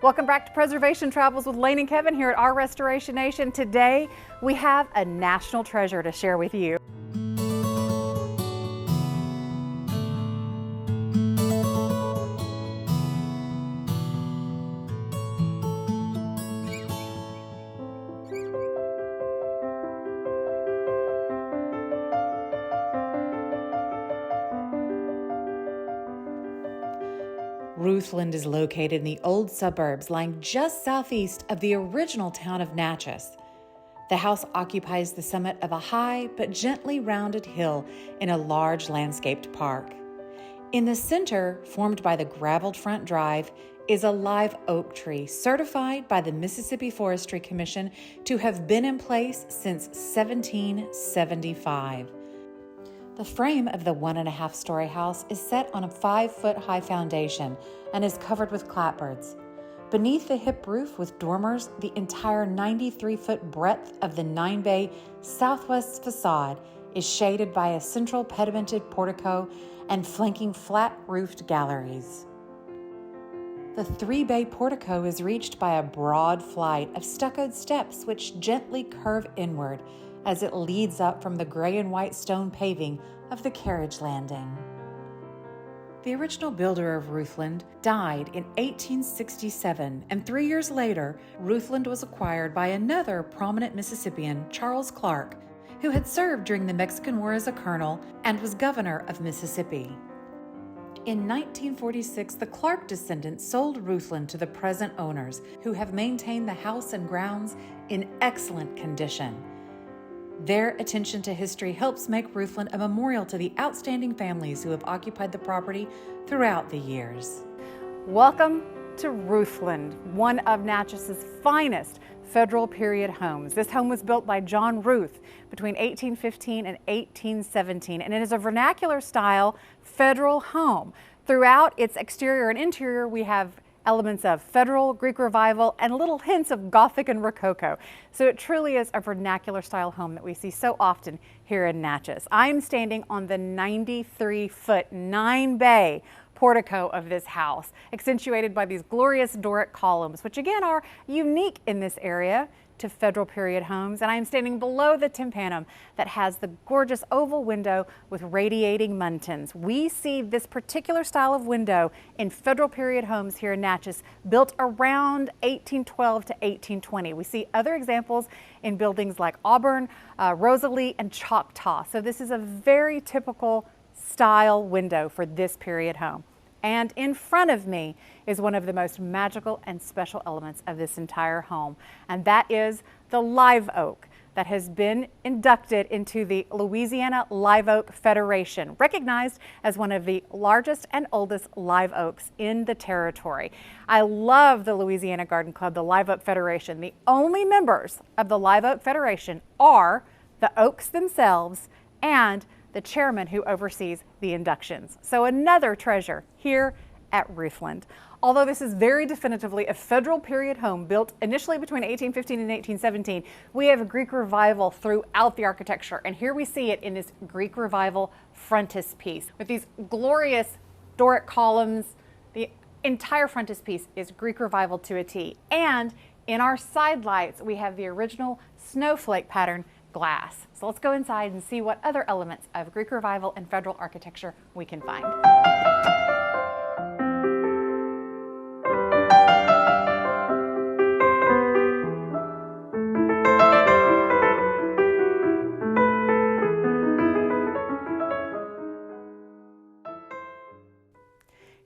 Welcome back to Preservation Travels with Lane and Kevin here at our Restoration Nation. Today we have a national treasure to share with you. Routhland is located in the old suburbs lying just southeast of the original town of Natchez. The house occupies the summit of a high but gently rounded hill in a large landscaped park. In the center, formed by the graveled front drive, is a live oak tree certified by the Mississippi Forestry Commission to have been in place since 1775. The frame of the 1.5-story house is set on a 5-foot-high foundation and is covered with clapboards. Beneath the hip roof with dormers, the entire 93-foot breadth of the 9-bay southwest facade is shaded by a central pedimented portico and flanking flat-roofed galleries. The 3-bay portico is reached by a broad flight of stuccoed steps which gently curve inward as it leads up from the gray and white stone paving of the carriage landing. The original builder of Routhland died in 1867, and 3 years later, Routhland was acquired by another prominent Mississippian, Charles Clark, who had served during the Mexican War as a colonel and was governor of Mississippi. In 1946, the Clark descendants sold Routhland to the present owners, who have maintained the house and grounds in excellent condition. Their attention to history helps make Routhland a memorial to the outstanding families who have occupied the property throughout the years. Welcome to Routhland, one of Natchez's finest federal period homes. This home was built by John Ruth between 1815 and 1817, and it is a vernacular style federal home. Throughout its exterior and interior, we have elements of Federal, Greek Revival, and little hints of Gothic and Rococo. So it truly is a vernacular style home that we see so often here in Natchez. I'm standing on the 93-foot 9-bay portico of this house, accentuated by these glorious Doric columns, which again are unique in this area to federal period homes. And I am standing below the tympanum that has the gorgeous oval window with radiating muntins. We see this particular style of window in federal period homes here in Natchez built around 1812 to 1820. We see other examples in buildings like Auburn, Rosalie, and Choctaw. So this is a very typical style window for this period home. And in front of me is one of the most magical and special elements of this entire home, and that is the live oak that has been inducted into the Louisiana Live Oak Federation, recognized as one of the largest and oldest live oaks in the territory. I love the Louisiana Garden Club, the Live Oak Federation. The only members of the Live Oak Federation are the oaks themselves and the chairman who oversees the inductions. So another treasure here at Routhland. Although this is very definitively a federal period home built initially between 1815 and 1817, we have a Greek Revival throughout the architecture. And here we see it in this Greek Revival frontispiece with these glorious Doric columns. The entire frontispiece is Greek Revival to a T. And in our side lights, we have the original snowflake pattern glass. So let's go inside and see what other elements of Greek Revival and federal architecture we can find.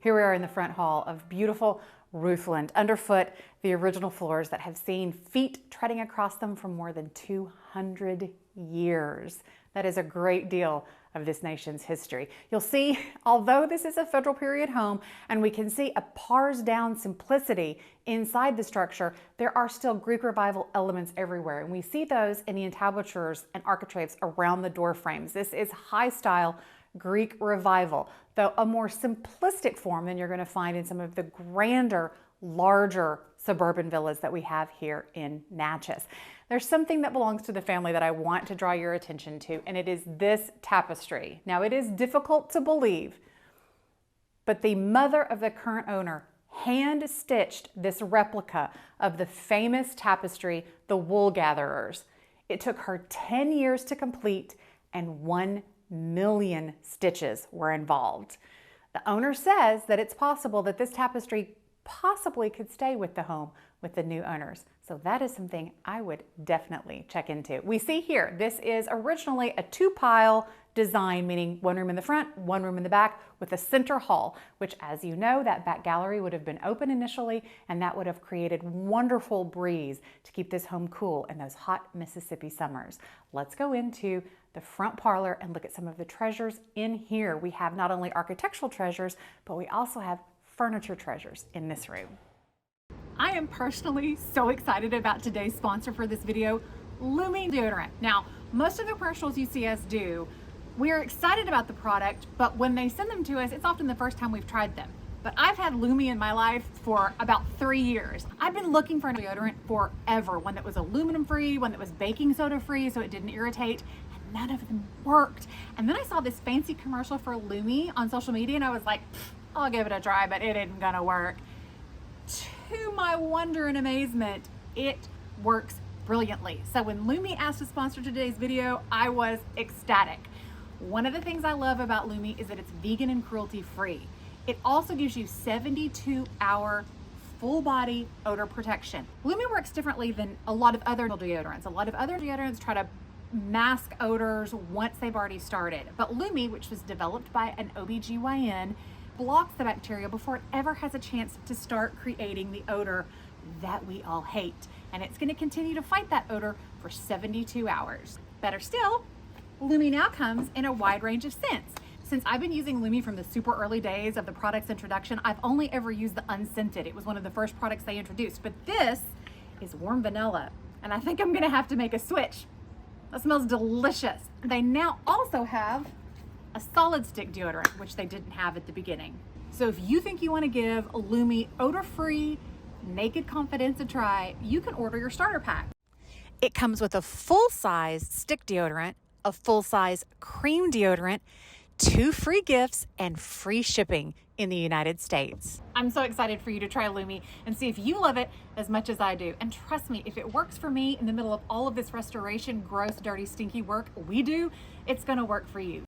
Here we are in the front hall of beautiful Routhland. Underfoot, the original floors that have seen feet treading across them for more than 200 years. That is a great deal of this nation's history. You'll see, although this is a federal period home and we can see a parsed down simplicity inside the structure, there are still Greek Revival elements everywhere. And we see those in the entablatures and architraves around the door frames. This is high style Greek Revival, though a more simplistic form than you're going to find in some of the grander, larger suburban villas that we have here in Natchez. There's something that belongs to the family that I want to draw your attention to, and it is this tapestry. Now, it is difficult to believe, but the mother of the current owner hand-stitched this replica of the famous tapestry, The Wool Gatherers. It took her 10 years to complete, and 1 million stitches were involved. The owner says that it's possible that this tapestry possibly could stay with the home with the new owners. So that is something I would definitely check into. We see here, this is originally a 2-pile design, meaning 1 room in the front, 1 room in the back, with a center hall, which, as you know, that back gallery would have been open initially, and that would have created wonderful breeze to keep this home cool in those hot Mississippi summers. Let's go into the front parlor and look at some of the treasures in here. We have not only architectural treasures, but we also have furniture treasures in this room. I am personally so excited about today's sponsor for this video, Lumi deodorant. Now, most of the commercials you see us do, we're excited about the product, but when they send them to us, it's often the first time we've tried them. But I've had Lumi in my life for about 3 years. I've been looking for a deodorant forever, one that was aluminum free, one that was baking soda free so it didn't irritate, and none of them worked. And then I saw this fancy commercial for Lumi on social media and I was like, I'll give it a try, but it isn't gonna work. To my wonder and amazement, it works brilliantly. So when Lumi asked to sponsor today's video, I was ecstatic. One of the things I love about Lumi is that it's vegan and cruelty free. It also gives you 72-hour full body odor protection. Lumi works differently than a lot of other deodorants. A lot of other deodorants try to mask odors once they've already started. But Lumi, which was developed by an OBGYN, blocks the bacteria before it ever has a chance to start creating the odor that we all hate. And it's going to continue to fight that odor for 72 hours. Better still, Lumi now comes in a wide range of scents. Since I've been using Lumi from the super early days of the product's introduction, I've only ever used the unscented. It was one of the first products they introduced, but this is warm vanilla, and I think I'm gonna have to make a switch. That smells delicious. They now also have a solid stick deodorant, which they didn't have at the beginning. So if you think you wanna give Lumi odor-free Naked Confidence a try, you can order your starter pack. It comes with a full-size stick deodorant, a full-size cream deodorant, 2 free gifts, and free shipping in the United States. I'm so excited for you to try Lumi and see if you love it as much as I do. And trust me, if it works for me in the middle of all of this restoration, gross, dirty, stinky work we do, it's gonna work for you.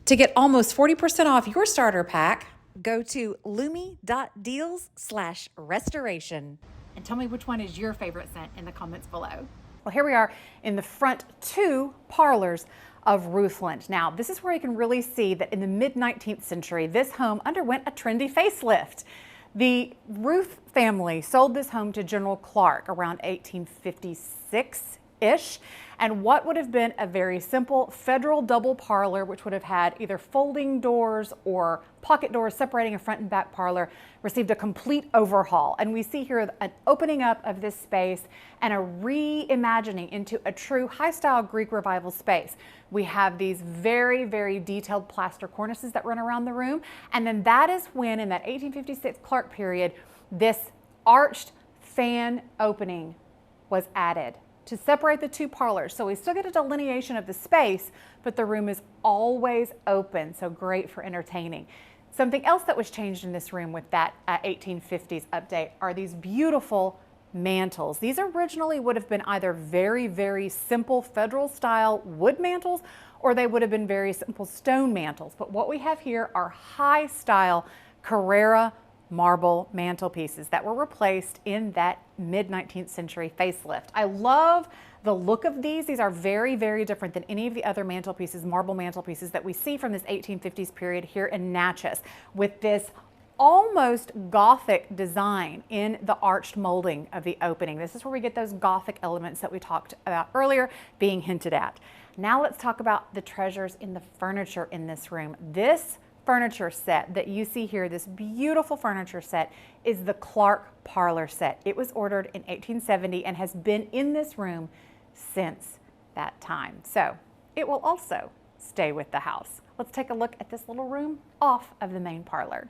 To get almost 40% off your starter pack, go to lumi.deals/restoration. And tell me which one is your favorite scent in the comments below. Well, here we are in the front 2 parlors of Routhland. Now, this is where you can really see that in the mid-19th century, this home underwent a trendy facelift. The Routh family sold this home to General Clark around 1856-ish, and what would have been a very simple Federal double parlor, which would have had either folding doors or pocket doors separating a front and back parlor, received a complete overhaul. And we see here an opening up of this space and a reimagining into a true high-style Greek Revival space. We have these very, very detailed plaster cornices that run around the room. And then that is when, in that 1856 Clark period, this arched fan opening was added to separate the 2 parlors. So we still get a delineation of the space, but the room is always open, so great for entertaining. Something else that was changed in this room with that 1850s update are these beautiful mantles. These originally would have been either very, very simple Federal style wood mantles, or they would have been very simple stone mantles. But what we have here are high style Carrara marble mantelpieces that were replaced in that mid-19th century facelift. I love the look of these. These are very, very different than any of the other mantelpieces, marble mantelpieces that we see from this 1850s period here in Natchez, with this almost Gothic design in the arched molding of the opening. This is where we get those Gothic elements that we talked about earlier being hinted at. Now let's talk about the treasures in the furniture in this room. This furniture set that you see here, this beautiful furniture set, is the Clark parlor set. It was ordered in 1870 and has been in this room since that time. So it will also stay with the house. Let's take a look at this little room off of the main parlor.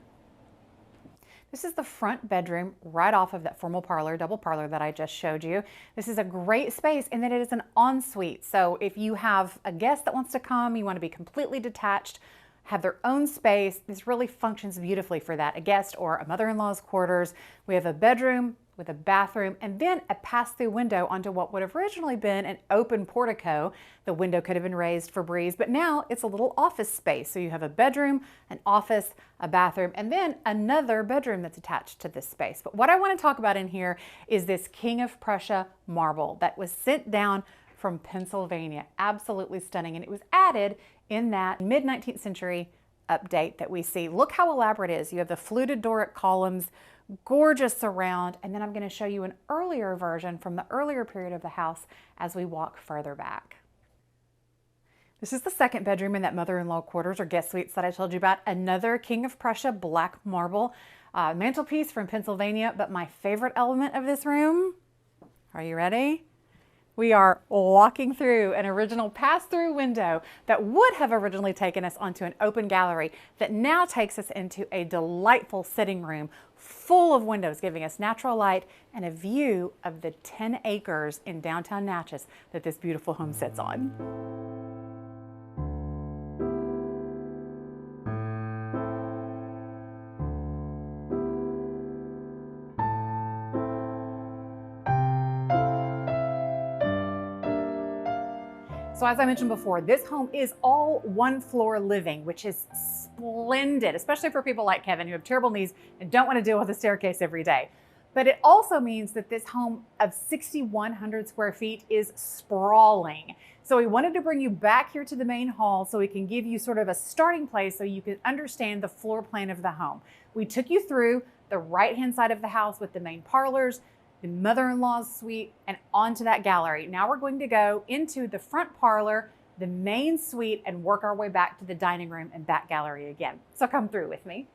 This is the front bedroom right off of that formal parlor, double parlor that I just showed you. This is a great space in that it is an ensuite. So if you have a guest that wants to come, you want to be completely detached, have their own space. This really functions beautifully for that, a guest or a mother-in-law's quarters. We have a bedroom with a bathroom and then a pass-through window onto what would have originally been an open portico. The window could have been raised for breeze, but now it's a little office space. So you have a bedroom, an office, a bathroom, and then another bedroom that's attached to this space. But what I want to talk about in here is this King of Prussia marble that was sent down from Pennsylvania. Absolutely stunning. And it was added in that mid-19th century update that we see. Look how elaborate it is. You have the fluted Doric columns, gorgeous surround, and then I'm going to show you an earlier version from the earlier period of the house as we walk further back. This is the second bedroom in that mother-in-law quarters or guest suites that I told you about. Another King of Prussia black marble mantelpiece from Pennsylvania, but my favorite element of this room, are you ready? We are walking through an original pass-through window that would have originally taken us onto an open gallery that now takes us into a delightful sitting room full of windows giving us natural light and a view of the 10 acres in downtown Natchez that this beautiful home sits on. So as I mentioned before, this home is all one floor living, which is splendid, especially for people like Kevin who have terrible knees and don't want to deal with a staircase every day. But it also means that this home of 6,100 square feet is sprawling. So we wanted to bring you back here to the main hall so we can give you sort of a starting place so you can understand the floor plan of the home. We took you through the right-hand side of the house with the main parlors, the mother-in-law's suite, and onto that gallery. Now we're going to go into the front parlor, the main suite, and work our way back to the dining room and back gallery again. So come through with me.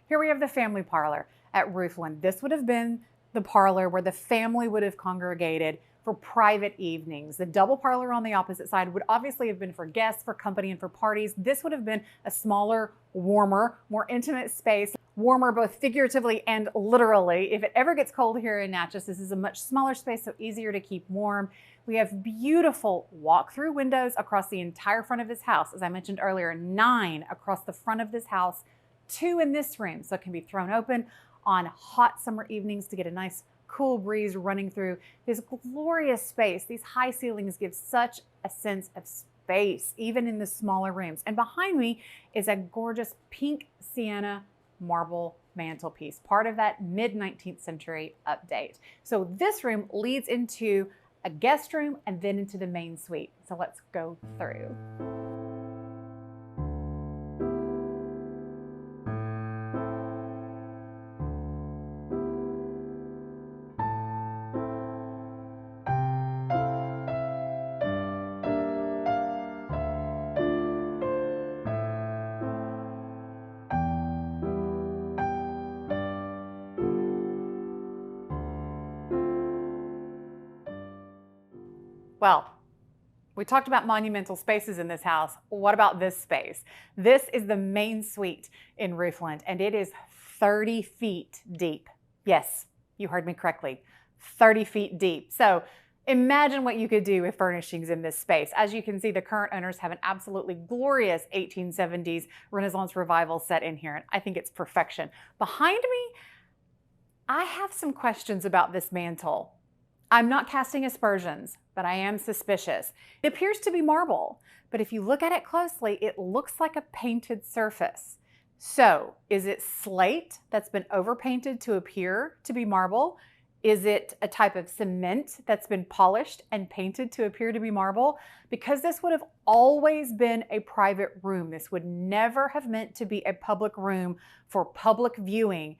Here we have the family parlor at Routhland. This would have been the parlor where the family would have congregated for private evenings. The double parlor on the opposite side would obviously have been for guests, for company, and for parties. This would have been a smaller, warmer, more intimate space. Warmer both figuratively and literally. If it ever gets cold here in Natchez, this is a much smaller space, so easier to keep warm. We have beautiful walk-through windows across the entire front of this house. As I mentioned earlier, 9 across the front of this house, 2 in this room, so it can be thrown open on hot summer evenings to get a nice cool breeze running through this glorious space. These high ceilings give such a sense of space, even in the smaller rooms. And behind me is a gorgeous pink sienna marble mantelpiece, part of that mid-19th century update. So this room leads into a guest room and then into the main suite. So let's go through. Well, we talked about monumental spaces in this house. What about this space? This is the main suite in Routhland, and it is 30 feet deep. Yes, you heard me correctly, 30 feet deep. So imagine what you could do with furnishings in this space. As you can see, the current owners have an absolutely glorious 1870s Renaissance revival set in here, and I think it's perfection. Behind me, I have some questions about this mantle. I'm not casting aspersions, but I am suspicious. It appears to be marble, but if you look at it closely, it looks like a painted surface. So, is it slate that's been overpainted to appear to be marble? Is it a type of cement that's been polished and painted to appear to be marble? Because this would have always been a private room. This would never have meant to be a public room for public viewing.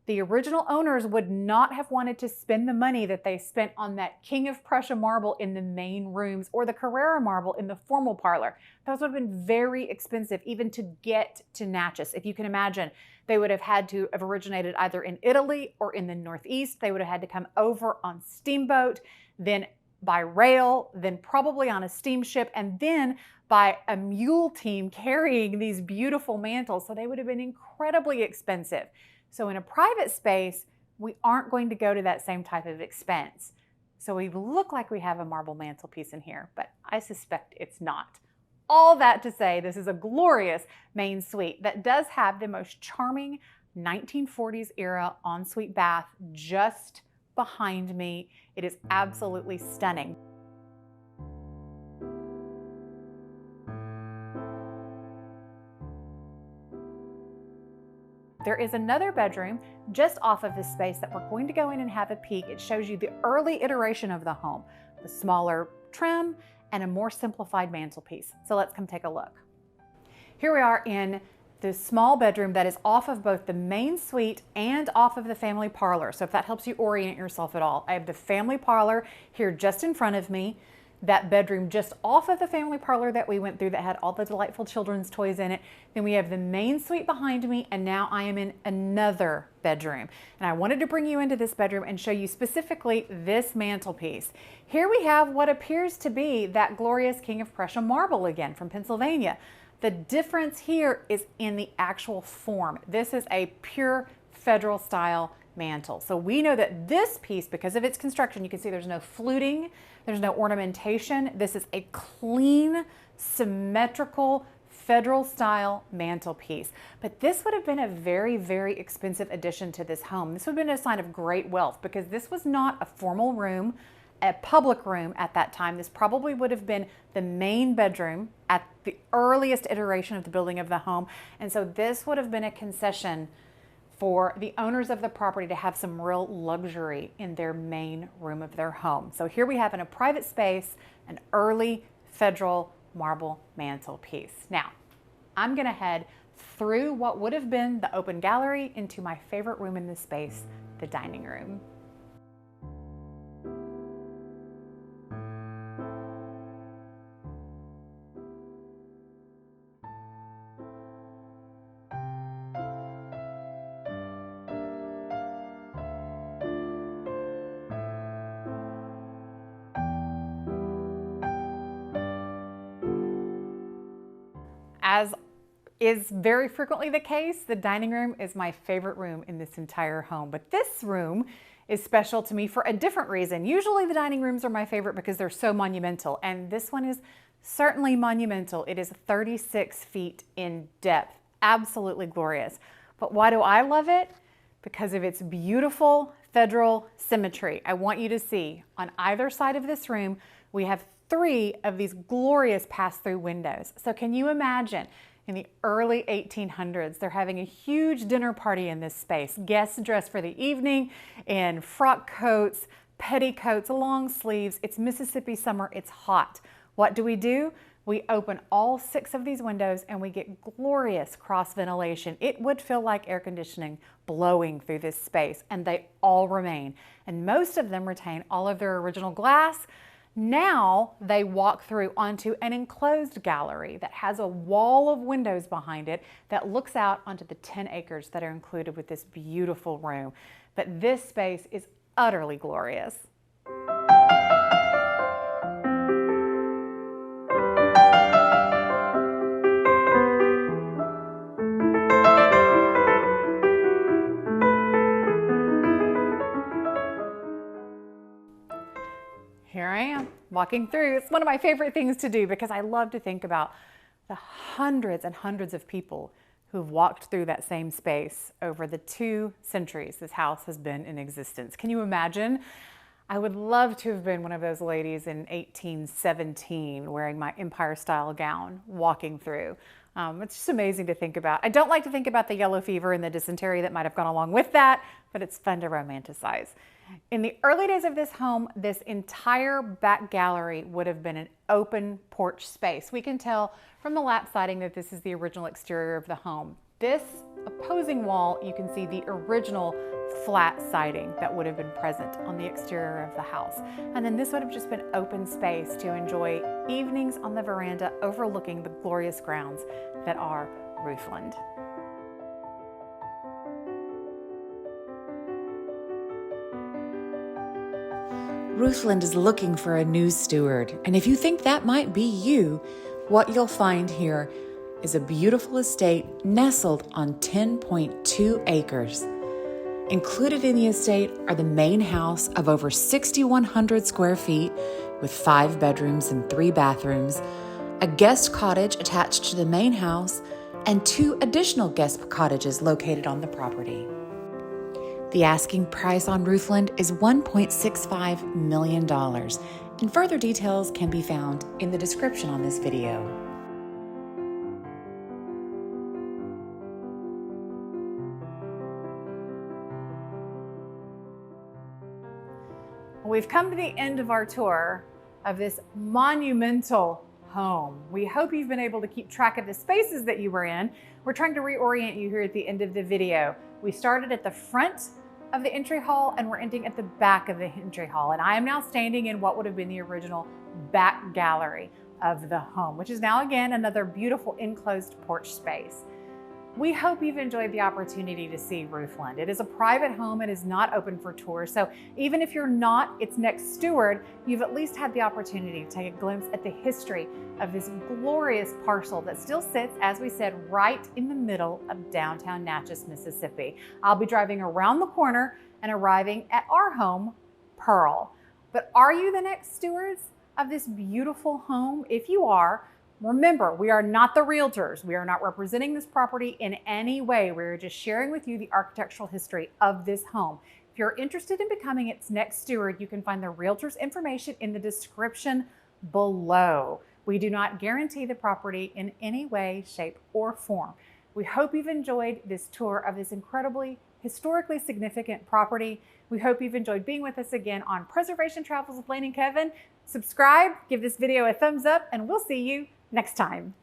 The original owners would not have wanted to spend the money that they spent on that King of Prussia marble in the main rooms or the Carrara marble in the formal parlor. Those would have been very expensive even to get to Natchez. If you can imagine, they would have had to have originated either in Italy or in the Northeast. They would have had to come over on steamboat, then by rail, then probably on a steamship, and then by a mule team carrying these beautiful mantles. So they would have been incredibly expensive. So in a private space, we aren't going to go to that same type of expense. So we look like we have a marble mantelpiece in here, but I suspect it's not. all that to say, this is a glorious main suite that does have the most charming 1940s era ensuite bath just behind me. It is absolutely stunning. There is another bedroom just off of this space that we're going to go in and have a peek. It shows you the early iteration of the home, the smaller trim and a more simplified mantelpiece. So let's come take a look. Here we are in the small bedroom that is off of both the main suite and off of the family parlor. So if that helps you orient yourself at all, I have the family parlor here just in front of me. That bedroom just off of the family parlor that we went through that had all the delightful children's toys in it. Then we have the main suite behind me, and now I am in another bedroom. And I wanted to bring you into this bedroom and show you specifically this mantelpiece. Here we have what appears to be that glorious King of Prussia marble again from Pennsylvania. The difference here is in the actual form. This is a pure federal style mantle. So we know that this piece, because of its construction, you can see there's no fluting, there's no ornamentation. This is a clean, symmetrical, federal style mantelpiece. But this would have been a very, very expensive addition to this home. This would have been a sign of great wealth because this was not a formal room, a public room at that time. This probably would have been the main bedroom at the earliest iteration of the building of the home. And so this would have been a concession for the owners of the property to have some real luxury in their main room of their home. So here we have in a private space, an early federal marble mantelpiece. Now, I'm gonna head through what would have been the open gallery into my favorite room in this space, the dining room. As is very frequently the case, the dining room is my favorite room in this entire home. But this room is special to me for a different reason. Usually the dining rooms are my favorite because they're so monumental, and this one is certainly monumental. It is 36 feet in depth, absolutely glorious. But why do I love it? Because of its beautiful federal symmetry. I want you to see on either side of this room, we have 3 of these glorious pass-through windows. So can you imagine in the early 1800s, they're having a huge dinner party in this space. Guests dressed for the evening in frock coats, petticoats, long sleeves. It's Mississippi summer, it's hot. What do? We open all 6 of these windows and we get glorious cross ventilation. It would feel like air conditioning blowing through this space, and they all remain. And most of them retain all of their original glass. Now they walk through onto an enclosed gallery that has a wall of windows behind it that looks out onto the 10 acres that are included with this beautiful room. But this space is utterly glorious. Here I am walking through. It's one of my favorite things to do because I love to think about the hundreds and hundreds of people who've walked through that same space over the 2 centuries this house has been in existence. Can you imagine? I would love to have been one of those ladies in 1817 wearing my Empire style gown walking through. It's just amazing to think about. I don't like to think about the yellow fever and the dysentery that might have gone along with that, but it's fun to romanticize. In the early days of this home, this entire back gallery would have been an open porch space. We can tell from the lap siding that this is the original exterior of the home. This opposing wall, you can see the original flat siding that would have been present on the exterior of the house. And then this would have just been open space to enjoy evenings on the veranda overlooking the glorious grounds that are Routhland. Routhland is looking for a new steward, and if you think that might be you, what you'll find here is a beautiful estate nestled on 10.2 acres. Included in the estate are the main house of over 6,100 square feet with 5 bedrooms and 3 bathrooms, a guest cottage attached to the main house, and 2 additional guest cottages located on the property. The asking price on Routhland is $1.65 million, and further details can be found in the description on this video. We've come to the end of our tour of this monumental home. We hope you've been able to keep track of the spaces that you were in. We're trying to reorient you here at the end of the video. We started at the front of the entry hall and we're ending at the back of the entry hall. And I am now standing in what would have been the original back gallery of the home, which is now again another beautiful enclosed porch space. We hope you've enjoyed the opportunity to see Routhland. It is a private home. It is not open for tours. So even if you're not its next steward, you've at least had the opportunity to take a glimpse at the history of this glorious parcel that still sits, as we said, right in the middle of downtown Natchez, Mississippi. I'll be driving around the corner and arriving at our home, Pearl. But are you the next stewards of this beautiful home? If you are, remember, we are not the realtors. We are not representing this property in any way. We're just sharing with you the architectural history of this home. If you're interested in becoming its next steward, you can find the realtor's information in the description below. We do not guarantee the property in any way, shape, or form. We hope you've enjoyed this tour of this incredibly historically significant property. We hope you've enjoyed being with us again on Preservation Travels with Lane and Kevin. Subscribe, give this video a thumbs up, and we'll see you next time.